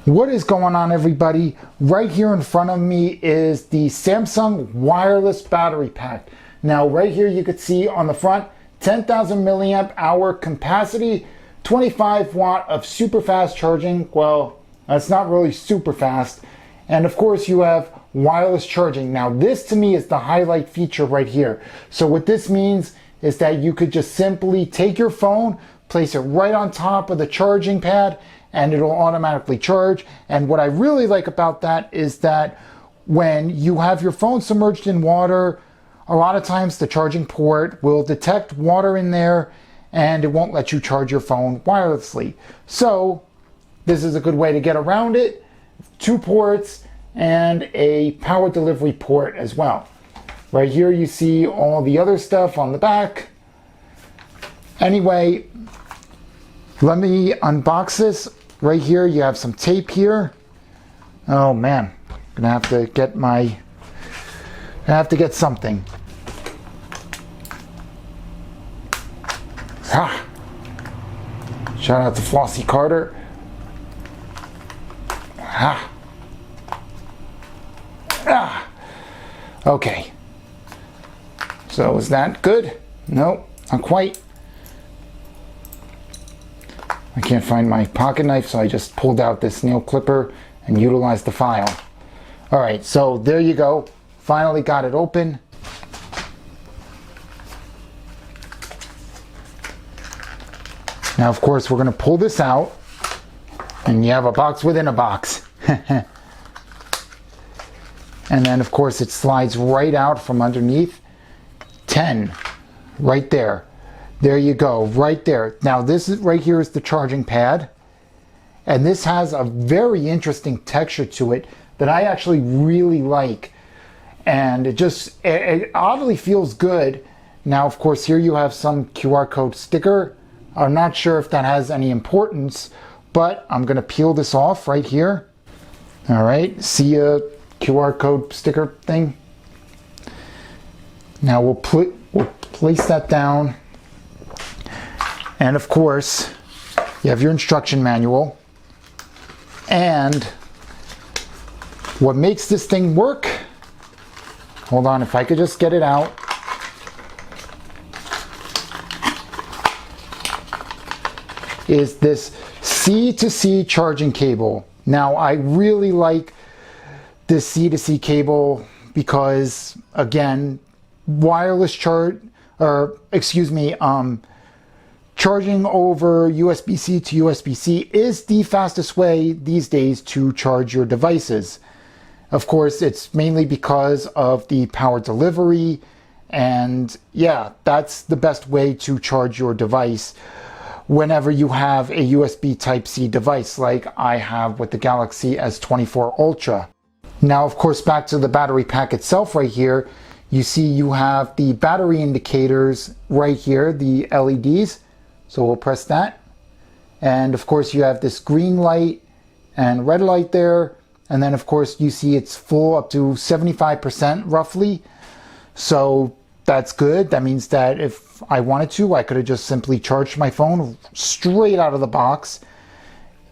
What is going on, everybody? Right here in front of me is the Samsung wireless battery pack. Now right here you can see on the front 10,000 milliamp hour capacity, 25 watt of super fast charging. Well, that's not really super fast. And of course you have wireless charging. Now this to me is the highlight feature right here. So what this means is that you could just simply take your phone, place it right on top of the charging pad, and it'll automatically charge. And what I really like about that is that when you have your phone submerged in water, a lot of times the charging port will detect water in there and it won't let you charge your phone wirelessly. So this is a good way to get around it. 2 ports and a power delivery port as well. Right here you see all the other stuff on the back. Anyway, let me unbox this. Right here you have some tape here. Oh man, I'm gonna have to get something. Ah. Shout out to Flossie Carter. Ah. Ah. Okay. So is that good? No, not quite. I can't find my pocket knife, so I just pulled out this nail clipper and utilized the file. All right, so there you go. Finally got it open. Now, of course, we're going to pull this out, and you have a box within a box. And then, of course, it slides right out from underneath. 10, right there. There you go, right there. Now this is right here is the charging pad, and this has a very interesting texture to it that I actually really like, and it oddly feels good. Now of course here you have some QR code sticker. I'm not sure if that has any importance, but I'm gonna peel this off right here. All right, see a QR code sticker thing? Now we'll place that down. And of course, you have your instruction manual. And what makes this thing work, hold on, if I could just get it out. Is this C-to-C charging cable. Now I really like this C-to-C cable because, again, charging over USB-C to USB-C is the fastest way these days to charge your devices. Of course, it's mainly because of the power delivery, and yeah, that's the best way to charge your device whenever you have a USB Type-C device like I have with the Galaxy S24 Ultra. Now, of course, back to the battery pack itself right here, you see you have the battery indicators right here, the LEDs. So we'll press that. And of course you have this green light and red light there. And then of course you see it's full up to 75% roughly. So that's good. That means that if I wanted to, I could have just simply charged my phone straight out of the box.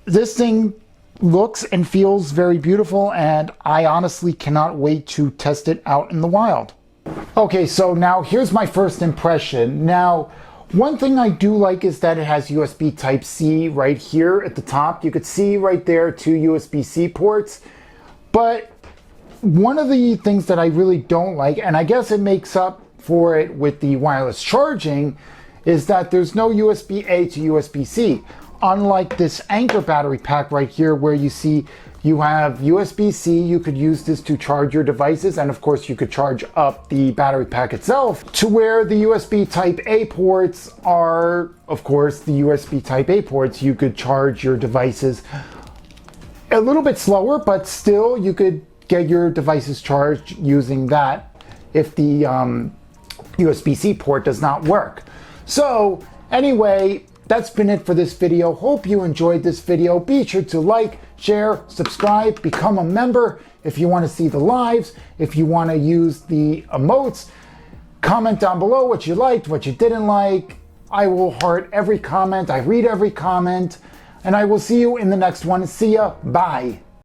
This thing looks and feels very beautiful, and I honestly cannot wait to test it out in the wild. Okay, so now here's my first impression. Now, one thing I do like is that it has USB Type-C right here at the top. You could see right there 2 USB-C ports. But one of the things that I really don't like, and I guess it makes up for it with the wireless charging, is that there's no USB-A to USB-C. Unlike this Anchor battery pack right here where you see you have USB-C, you could use this to charge your devices, and of course you could charge up the battery pack itself, to where the USB Type-A ports are, of course, the USB Type-A ports. You could charge your devices a little bit slower, but still you could get your devices charged using that if the USB-C port does not work. So anyway, that's been it for this video. Hope you enjoyed this video. Be sure to like, share, subscribe, become a member if you want to see the lives, if you want to use the emotes. Comment down below what you liked, what you didn't like. I will heart every comment. I read every comment. and I will see you in the next one. See ya. Bye.